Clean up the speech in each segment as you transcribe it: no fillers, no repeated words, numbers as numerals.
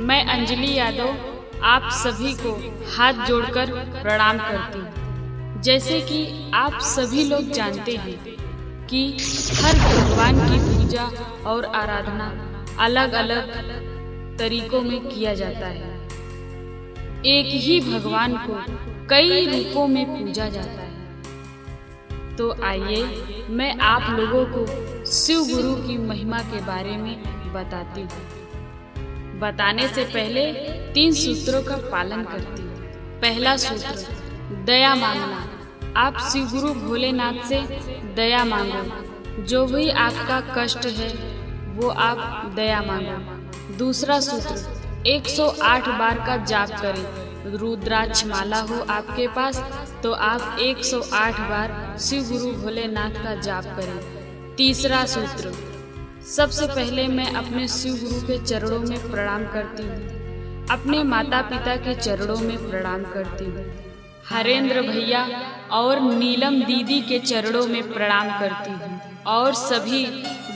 मैं अंजलि यादव आप सभी को हाथ जोड़कर प्रणाम करती हूँ। जैसे कि आप सभी लोग जानते हैं कि हर भगवान की पूजा और आराधना अलग अलग तरीकों में किया जाता है। एक ही भगवान को कई रूपों में पूजा जाता है। तो आइए मैं आप लोगों को शिव गुरु की महिमा के बारे में बताती हूँ। बताने से पहले 3 सूत्रों का पालन करती हूँ। पहला सूत्र, दया मांगना। आप शिव गुरु भोलेनाथ से दया मांगो। जो भी आपका कष्ट है वो आप दया मांगो। दूसरा सूत्र, 108 बार का जाप करें। रुद्राक्ष माला हो आपके पास तो आप 108 बार शिव गुरु भोलेनाथ का जाप करें। तीसरा सूत्र, सबसे पहले मैं अपने शिव गुरु के चरणों में प्रणाम करती हूँ। अपने माता पिता के चरणों में प्रणाम करती हूँ। हरेंद्र भैया और नीलम दीदी के चरणों में प्रणाम करती हूँ। और सभी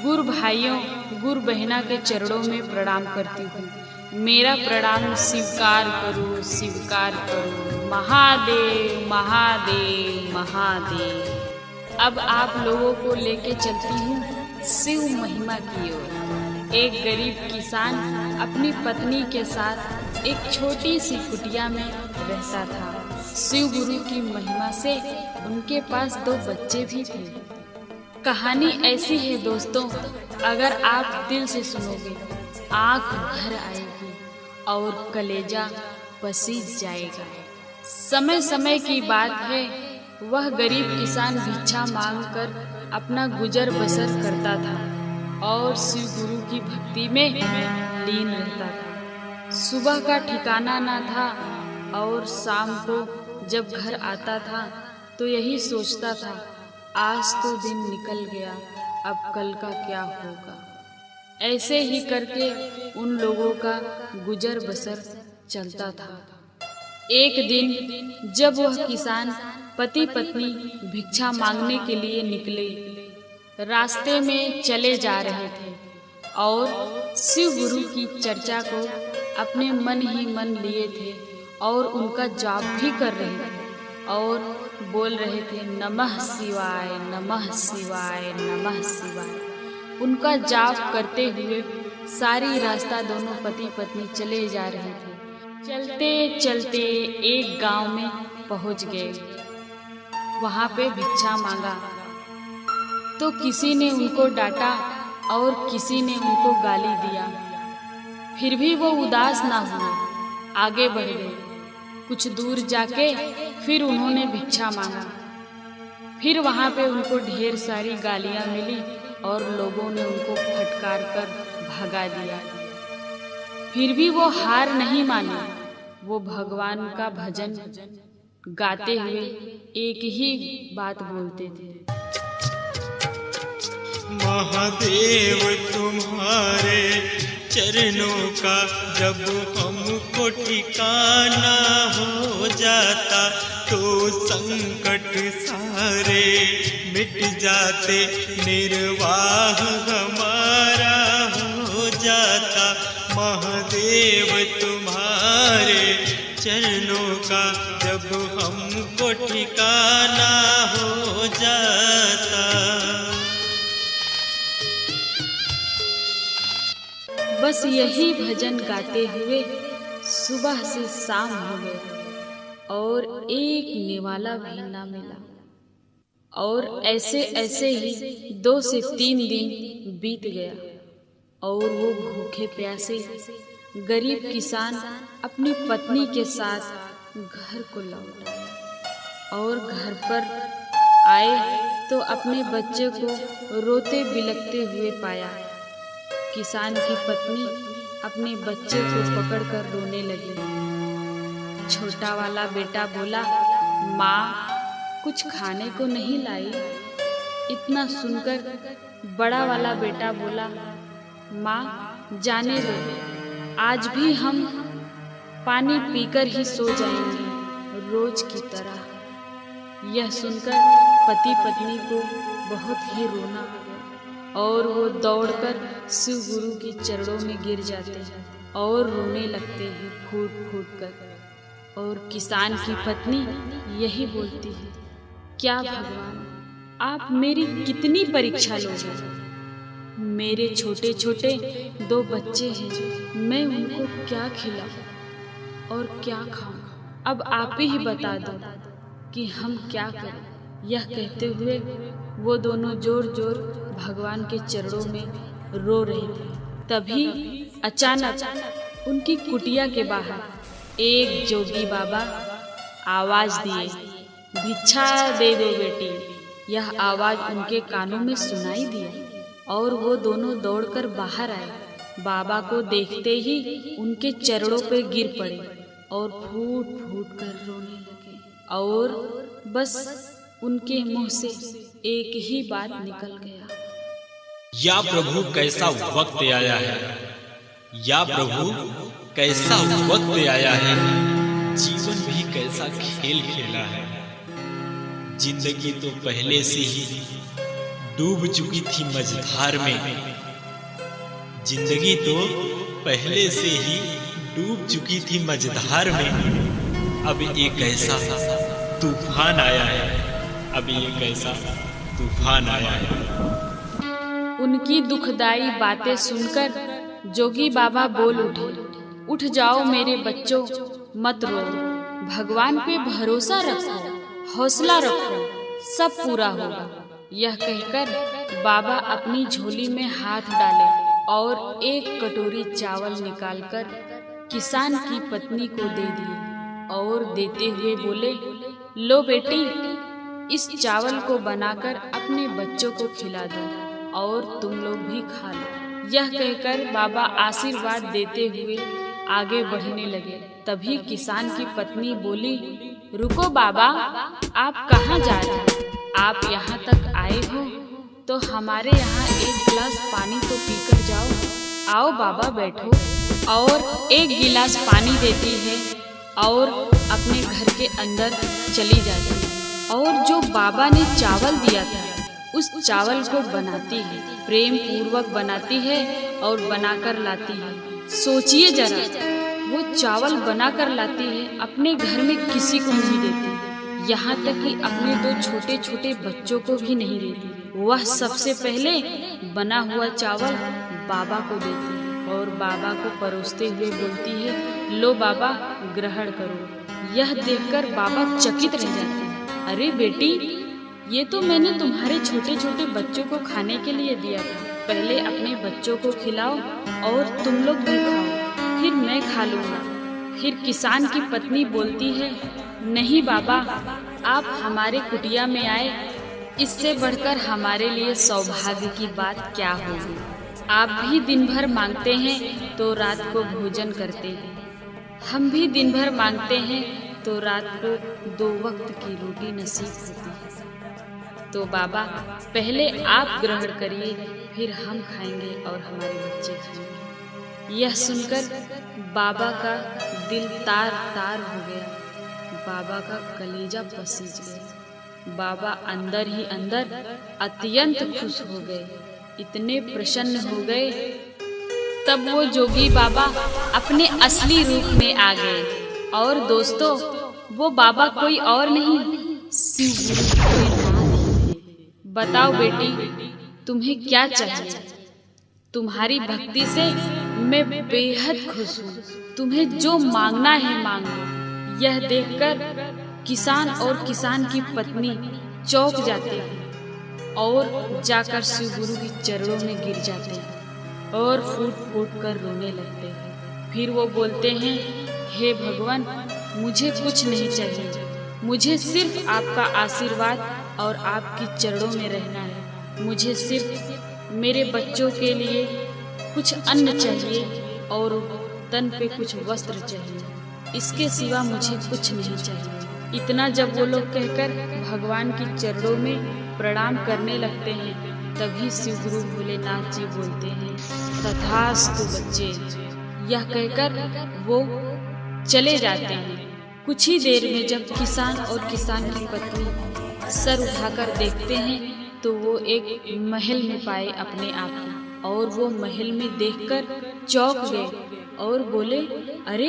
गुरु भाइयों गुरु बहना के चरणों में प्रणाम करती हूँ। मेरा प्रणाम स्वीकार करो, स्वीकार करो। महादेव महादेव महादेव। अब आप लोगों को लेके चलती हूँ शिव महिमा की ओर। एक गरीब किसान अपनी पत्नी के साथ एक छोटी सी कुटिया में रहता था। शिव गुरु की महिमा से उनके पास 2 बच्चे भी थे। कहानी ऐसी है दोस्तों, अगर आप दिल से सुनोगे आँख भर आएगी और कलेजा पसीज जाएगा। समय समय की बात है, वह गरीब किसान भिक्षा मांगकर अपना गुजर बसर करता था और शिव गुरु की भक्ति में लीन रहता था। सुबह का ठिकाना न था और शाम को जब घर आता था तो यही सोचता था, आज तो दिन निकल गया, अब कल का क्या होगा। ऐसे ही करके उन लोगों का गुजर बसर चलता था। एक दिन जब वह किसान पति पत्नी भिक्षा मांगने के लिए निकले, रास्ते में चले जा रहे थे और शिव गुरु की चर्चा को अपने मन ही मन लिए थे और उनका जाप भी कर रहे थे और बोल रहे थे, नमः शिवाय नमः शिवाय नमः शिवाय। उनका जाप करते हुए सारी रास्ता दोनों पति पत्नी चले जा रहे थे। चलते चलते एक गांव में पहुंच गए। वहां पे भिक्षा मांगा तो किसी ने उनको डांटा और किसी ने उनको गाली दिया। फिर भी वो उदास ना हुए, आगे बढ़ गए। कुछ दूर जाके फिर उन्होंने भिक्षा मांगा। फिर वहां पे उनको ढेर सारी गालियां मिली और लोगों ने उनको फटकार कर भगा दिया। फिर भी वो हार नहीं माने। वो भगवान का भजन गाते हुए एक ही बात बोलते थे, महादेव तुम्हारे चरणों का जब हमको ठिकाना हो जाता तो संकट सारे मिट जाते, निर्वाह हमारा हो जाता। महादेव तुम्हारे चरणों का जब हमको ठिकाना हो जाता। बस यही भजन गाते हुए सुबह से शाम हो गया और एक निवाला भी ना मिला। और ऐसे ऐसे ही 2 से 3 दिन बीत गया और वो भूखे प्यासे गरीब किसान अपनी पत्नी के साथ घर को लौट आया और घर पर आए तो अपने बच्चे को रोते बिलखते हुए पाया। किसान की पत्नी अपने बच्चे को पकड़कर रोने लगी। छोटा वाला बेटा बोला, माँ कुछ खाने को नहीं लाई। इतना सुनकर बड़ा वाला बेटा बोला, माँ जाने दो, आज भी हम पानी पीकर ही सो जाएंगे रोज की तरह। यह सुनकर पति पत्नी को बहुत ही रोना आ गया और वो दौड़कर शिव गुरु के चरणों में गिर जाते और रोने लगते हैं फूट फूट कर। और किसान की पत्नी यही बोलती है, क्या भगवान, आप मेरी कितनी परीक्षा लोगे? मेरे छोटे छोटे 2 बच्चे हैं, मैं उनको क्या खिलाऊं और क्या खाऊं? अब आप ही बता दो कि हम क्या करें। यह कहते हुए वो दोनों जोर जोर भगवान के चरणों में रो रहे थे। तभी अचानक उनकी कुटिया के बाहर एक जोगी बाबा आवाज दिए, भिक्षा दे दो बेटी। यह आवाज उनके कानों में सुनाई दिया और वो दोनों दौड़कर बाहर आए। बाबा को देखते ही उनके चरणों पे गिर पड़े और फूट फूट कर रोने लगे। और बस उनके मुंह से एक ही बात निकल गया, या प्रभु कैसा वक्त आया है, या प्रभु कैसा वक्त आया है। जीवन भी कैसा खेल खेला है। जिंदगी तो पहले से ही डूब चुकी थी मझधार में। जिंदगी तो पहले से ही डूब चुकी थी मझधार में। अब एक ऐसा तूफान आया है, अब एक ऐसा तूफान आया है। उनकी दुखदाई बातें सुनकर जोगी बाबा बोल उठे, उठ जाओ मेरे बच्चों, मत रो, भगवान पे भरोसा रखो, हौसला रखो, सब पूरा होगा। यह कहकर बाबा अपनी झोली में हाथ डाले और एक कटोरी चावल निकालकर किसान की पत्नी को दे दिए और देते हुए बोले, लो बेटी, इस चावल को बनाकर अपने बच्चों को खिला दो और तुम लोग भी खा लो। यह कहकर बाबा आशीर्वाद देते हुए आगे बढ़ने लगे। तभी किसान की पत्नी बोली, रुको बाबा, आप कहाँ जा रहे हैं? आप यहाँ तक आए हो तो हमारे यहाँ एक गिलास पानी तो पीकर जाओ। आओ बाबा बैठो। और एक गिलास पानी देती है और अपने घर के अंदर चली जाती है। और जो बाबा ने चावल दिया था उस चावल को बनाती है, प्रेम पूर्वक बनाती है और बनाकर लाती है। सोचिए जरा, वो चावल बनाकर लाती है, अपने घर में किसी को नहीं देती, यहाँ तक कि अपने 2 छोटे छोटे बच्चों को भी नहीं देती। वह सबसे पहले बना हुआ चावल बाबा को देती है और बाबा को परोसते हुए बोलती है, लो बाबा, ग्रहण करो। यह देखकर बाबा चकित रह जाते हैं। अरे बेटी, ये तो मैंने तुम्हारे छोटे छोटे बच्चों को खाने के लिए दिया था। पहले अपने बच्चों को खिलाओ और तुम लोग भी खाओ, फिर मैं खा लूँगा। फिर किसान की पत्नी बोलती है, नहीं बाबा, आप हमारे कुटिया में आए, इससे बढ़कर हमारे लिए सौभाग्य की बात क्या होगी। आप भी दिन भर मांगते हैं तो रात को भोजन करते हैं, हम भी दिन भर मांगते हैं तो रात को 2 वक्त की रोटी नसीब होती है। तो बाबा, पहले आप ग्रहण करिए, फिर हम खाएंगे और हमारे बच्चे खाएंगे। यह सुनकर बाबा का दिल तार तार हो गया, बाबा का कलेजा पसीज गया। बाबा अंदर ही अंदर अत्यंत खुश हो गए, इतने प्रसन्न हो गए। तब वो जोगी बाबा अपने असली रूप में आ गए। और दोस्तों, वो बाबा कोई और नहीं, शिव गुरु भोलेनाथ थे। बताओ बेटी, तुम्हें क्या चाहिए? तुम्हारी भक्ति से मैं बेहद खुश हूँ, तुम्हें जो मांगना है मांगो। यह देखकर किसान और किसान की पत्नी चौंक जाते हैं और जाकर शिव गुरु के चरणों में गिर जाते हैं और फूट फूट कर रोने लगते हैं। फिर वो बोलते हैं, हे भगवान, मुझे कुछ नहीं चाहिए, मुझे सिर्फ आपका आशीर्वाद और आपकी चरणों में रहना है। मुझे सिर्फ मेरे बच्चों के लिए कुछ अन्न चाहिए और तन पे कुछ वस्त्र चाहिए, इसके सिवा मुझे कुछ नहीं चाहिए। इतना जब वो लोग कहकर भगवान की चरणों में प्रणाम करने लगते हैं, तभी शिव गुरु भोलेनाथ जी बोलते हैं, तथास्तु बच्चे। यह कहकर वो चले जाते हैं। कुछ ही देर में जब किसान और किसान की पत्नी सर उठाकर देखते हैं तो वो एक महल में पाए अपने आप को। और वो महल में देखकर चौंक गए और बोले, अरे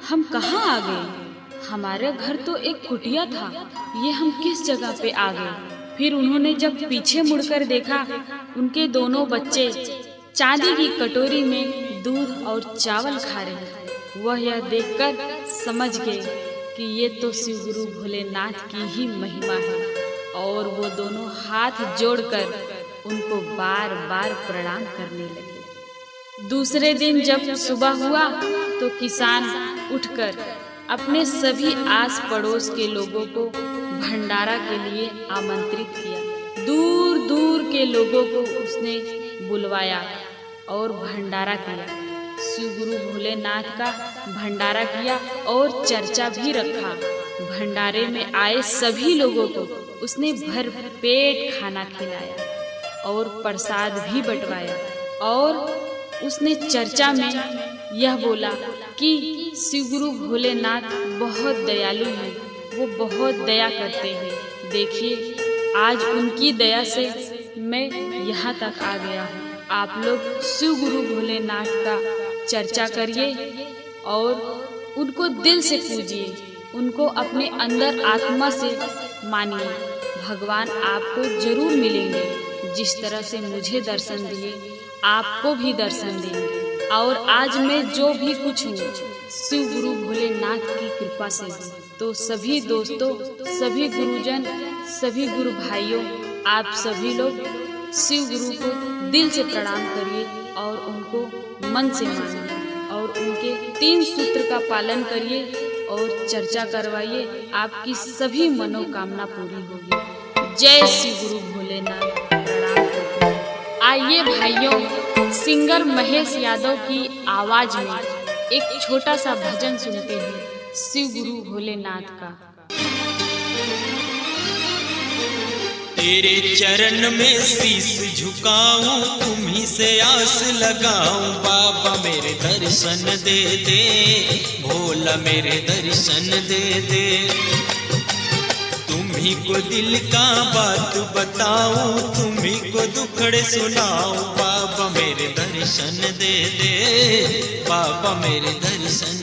हम कहाँ आ गए? हमारा घर तो एक कुटिया था, ये हम किस जगह पे आ गए? फिर उन्होंने जब पीछे मुड़कर देखा, उनके दोनों बच्चे चांदी की कटोरी में दूध और चावल खा रहे। वह यह देखकर समझ गए कि ये तो शिव गुरु भोलेनाथ की ही महिमा है और वो दोनों हाथ जोड़कर उनको बार बार प्रणाम करने लगे। दूसरे दिन जब सुबह हुआ तो किसान उठकर अपने सभी आस पड़ोस के लोगों को भंडारा के लिए आमंत्रित किया। दूर दूर के लोगों को उसने बुलवाया और भंडारा किया। शिव गुरु भोलेनाथ का भंडारा किया और चर्चा भी रखा। भंडारे में आए सभी लोगों को उसने भर पेट खाना खिलाया और प्रसाद भी बंटवाया। और उसने चर्चा में यह बोला कि शिव गुरु भोलेनाथ बहुत दयालु हैं, वो बहुत दया करते हैं। देखिए, आज उनकी दया से मैं यहाँ तक आ गया हूँ। आप लोग शिव गुरु भोलेनाथ का चर्चा करिए और उनको दिल से पूजिए, उनको अपने अंदर आत्मा से मानिए। भगवान आपको जरूर मिलेंगे। जिस तरह से मुझे दर्शन दिए, आपको भी दर्शन देंगे। और आज मैं जो भी कुछ हूँ, शिव गुरु भोलेनाथ की कृपा से। तो सभी दोस्तों, सभी गुरुजन, सभी गुरु भाइयों, आप सभी लोग शिव गुरु को दिल से प्रणाम करिए और उनको मन से मानिए और उनके 3 सूत्र का पालन करिए और चर्चा करवाइए। आपकी सभी मनोकामना पूरी होगी। जय शिव गुरु भोलेनाथ। प्रणाम करते हैं। आइए भाइयों, सिंगर महेश यादव की आवाज में एक छोटा सा भजन सुनते हैं शिव गुरु भोलेनाथ का। तेरे चरण में शीश झुकाऊं, तुम्हीं से आस लगाऊं। बाबा मेरे दर्शन दे दे, भोला मेरे दर्शन दे दे। तुम्हीं को दिल का बात बताऊं, तुम्हीं को दुखड़े सुनाऊं। बाबा मेरे दर्शन दे दे, बाबा मेरे दर्शन